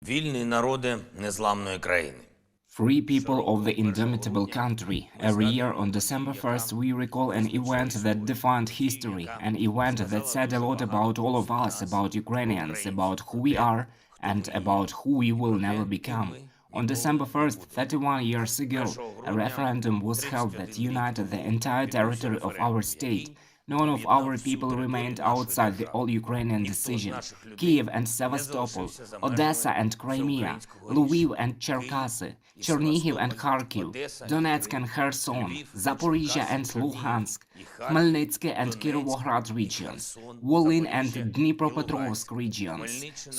Вільні народи незламної країни. Free people of the indomitable country. Every year on December 1st we recall an event that defined history, an event that said a lot about all of us, about Ukrainians, about who we are and about who we will never become. On December 1st, 31 years ago, a referendum was held that united the entire territory of our state. None of our people remained outside the all-Ukrainian decision. Kiev and Sevastopol, Odessa and Crimea, Lviv and Cherkasy, Chernihiv and Kharkiv, Donetsk and Kherson, Zaporizhia and Luhansk, Khmelnytsky and Kirovohrad regions, Volyn and Dnipropetrovsk regions,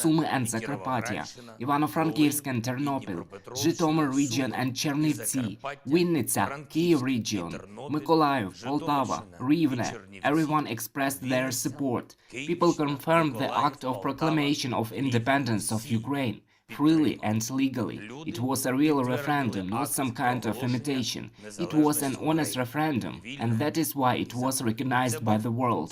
Sumy and Zakarpattia, Ivano-Frankivsk and Ternopil, Zhytomyr region and Chernivtsi, Vinnytsia, Kyiv region, Mykolaiv, Poltava, Rivne. Everyone expressed their support. People confirmed the act of proclamation of independence of Ukraine, freely and legally. It was a real referendum, not some kind of imitation. It was an honest referendum, and that is why it was recognized by the world.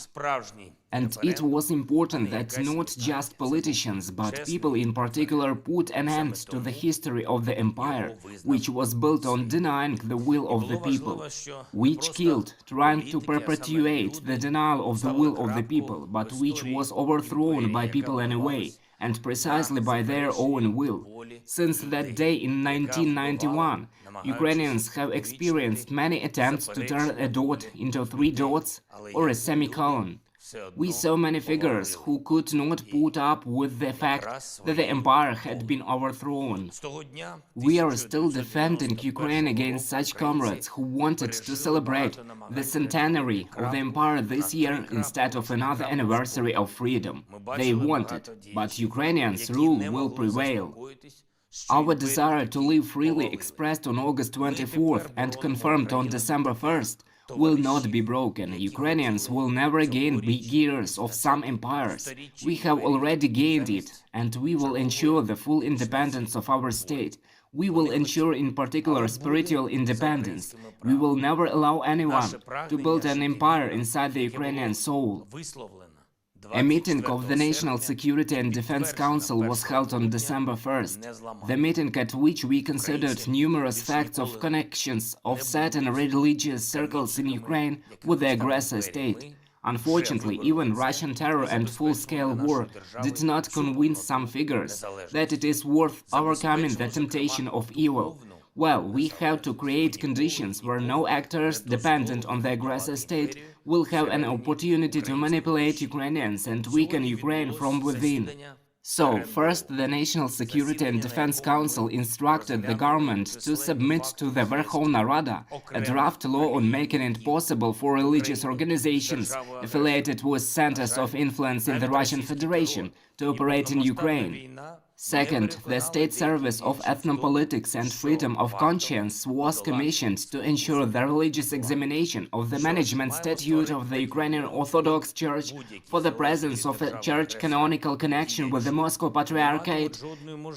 And it was important that not just politicians, but people in particular put an end to the history of the empire, which was built on denying the will of the people, which killed, trying to perpetuate the denial of the will of the people, but which was overthrown by people anyway, and precisely by their own will. Since that day in 1991, Ukrainians have experienced many attempts to turn a dot into three dots or a semicolon. We saw many figures who could not put up with the fact that the empire had been overthrown. We are still defending Ukraine against such comrades who wanted to celebrate the centenary of the empire this year instead of another anniversary of freedom. They wanted, but Ukrainians' rule will prevail. Our desire to live freely, expressed on August 24th and confirmed on December 1st, will not be broken. Ukrainians will never again be gears of some empires. We have already gained it, and we will ensure the full independence of our state. We will ensure in particular spiritual independence. We will never allow anyone to build an empire inside the Ukrainian soul. A meeting of the National Security and Defense Council was held on December 1st, the meeting at which we considered numerous facts of connections of certain religious circles in Ukraine with the aggressor state. Unfortunately, even Russian terror and full-scale war did not convince some figures that it is worth overcoming the temptation of evil. Well, we have to create conditions where no actors dependent on the aggressor state will have an opportunity to manipulate Ukrainians and weaken Ukraine from within. So, first, the National Security and Defense Council instructed the government to submit to the Verkhovna Rada a draft law on making it possible for religious organizations affiliated with centers of influence in the Russian Federation to operate in Ukraine. Second, the State Service of Ethnopolitics and Freedom of Conscience was commissioned to ensure the religious examination of the management statute of the Ukrainian Orthodox Church for the presence of a church canonical connection with the Moscow Patriarchate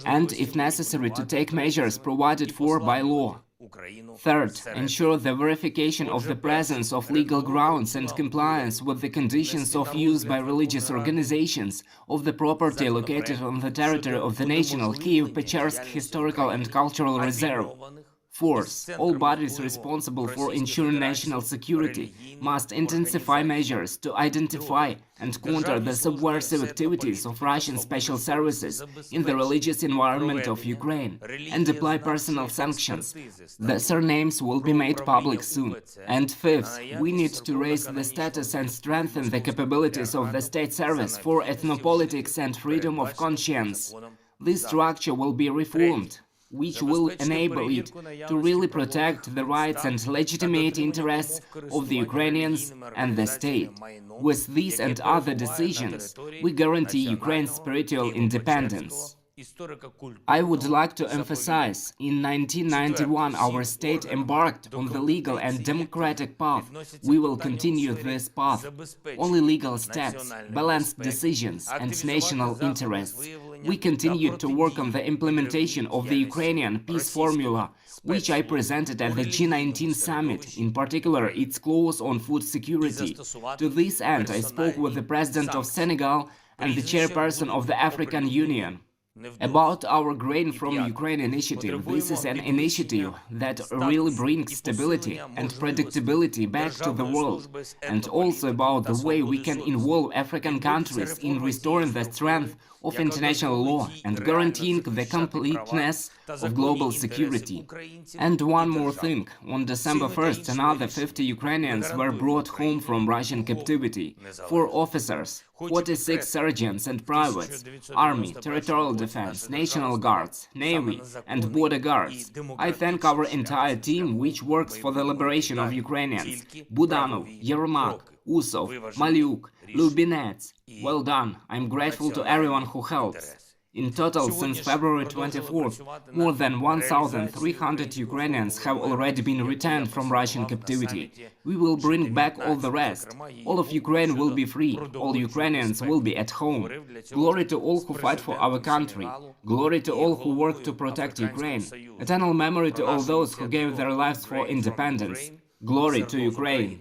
and, if necessary, to take measures provided for by law. Third, ensure the verification of the presence of legal grounds and compliance with the conditions of use by religious organizations of the property located on the territory of the National Kyiv-Pechersk Historical and Cultural Reserve. Fourth, all bodies responsible for ensuring national security must intensify measures to identify and counter the subversive activities of Russian special services in the religious environment of Ukraine and apply personal sanctions. The surnames will be made public soon. And fifth, we need to raise the status and strengthen the capabilities of the State Service for Ethnopolitics and Freedom of Conscience. This structure will be reformed, which will enable it to really protect the rights and legitimate interests of the Ukrainians and the state. With these and other decisions, we guarantee Ukraine's spiritual independence. I would like to emphasize, in 1991 our state embarked on the legal and democratic path. We will continue this path. Only legal steps, balanced decisions and national interests. We continue to work on the implementation of the Ukrainian peace formula, which I presented at the G19 summit, in particular its clause on food security. To this end, I spoke with the President of Senegal and the Chairperson of the African Union. About our Grain from Ukraine initiative, this is an initiative that really brings stability and predictability back to the world, and also about the way we can involve African countries in restoring the strength of international law and guaranteeing the completeness of global security. And one more thing, on December 1st, another 50 Ukrainians were brought home from Russian captivity, 4 officers, 46 sergeants and privates, Army, Territorial Defense, National Guards, Navy and Border Guards. I thank our entire team which works for the liberation of Ukrainians: Budanov, Yermak, Usov, Maliuk, Lubinets. Well done, I'm grateful to everyone who helps. In total, since February 24th, more than 1,300 Ukrainians have already been returned from Russian captivity. We will bring back all the rest. All of Ukraine will be free. All Ukrainians will be at home. Glory to all who fight for our country. Glory to all who work to protect Ukraine. Eternal memory to all those who gave their lives for independence. Glory to Ukraine.